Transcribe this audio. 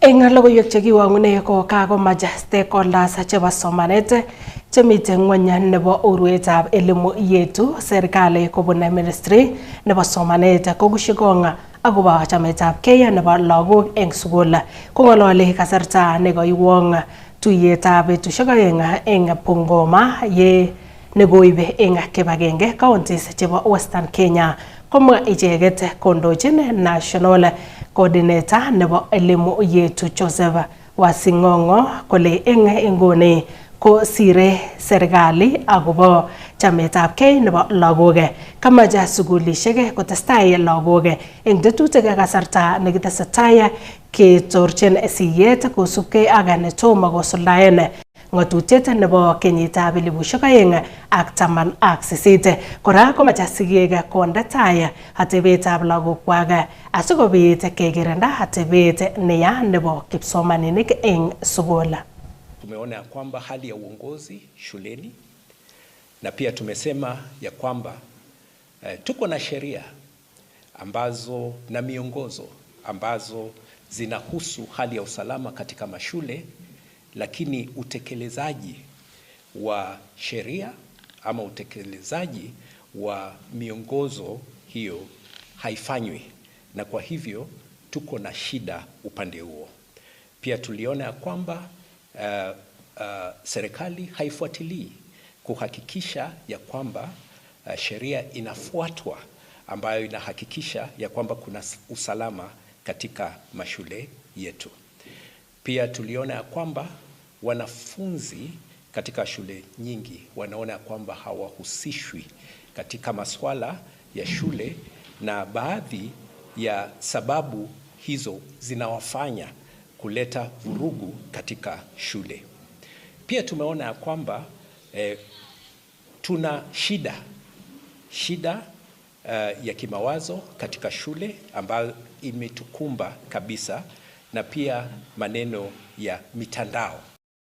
Eng logoiwek chekiwangune ko kakomach stakeholders chebo somanet chemiten ngwony nebo urwetab elimu yetu serikali kobun ministry nebo somanet kokushikong akobo chametabgei nebo lagok eng sukul. Kongololi kasarta nekaiwong tuiyetab betusiek aeng eng Bungoma ye nekoibe eng kibagenge counties chebo Western Kenya. Komwa icheket kondochin national coordinator nebo elimu yetu Joseph Wasingongo kole eng inguni ko sire serikali akobo chametabgei nebo lagok. Kamache sukulishek kotestai lagok eng tetutik kasarta nekitesetai ketorchin siyet kosubkei ak netomo kosuldaen ngatutiet nebo kenyitab 2018. Kora komache sigik konde tai atebetab lagokwak asikobit kekirinda atebet neya nebo kipsomaninik eng sukul. Tumeona kwamba hali ya uongozi shuleni na pia tumesema ya kwamba tuko na sheria ambazo na miongozo ambazo zinahusu hali ya usalama katika mashule, lakini utekelezaji wa sheria ama utekelezaji wa miongozo hiyo haifanywi, na kwa hivyo tuko na shida upande huo. Pia tuliona ya kwamba serikali haifuatilii kuhakikisha ya kwamba sheria inafuatwa ambayo inahakikisha ya kwamba kuna usalama katika mashule yetu. Pia tuliona ya kwamba wanafunzi katika shule nyingi wanaona ya kwamba hawahusishwi katika masuala ya shule, na baadhi ya sababu hizo zinawafanya kuleta vurugu katika shule. Pia tumeona ya kwamba tuna shida ya kimawazo katika shule ambayo imetukumba kabisa, na pia maneno ya mitandao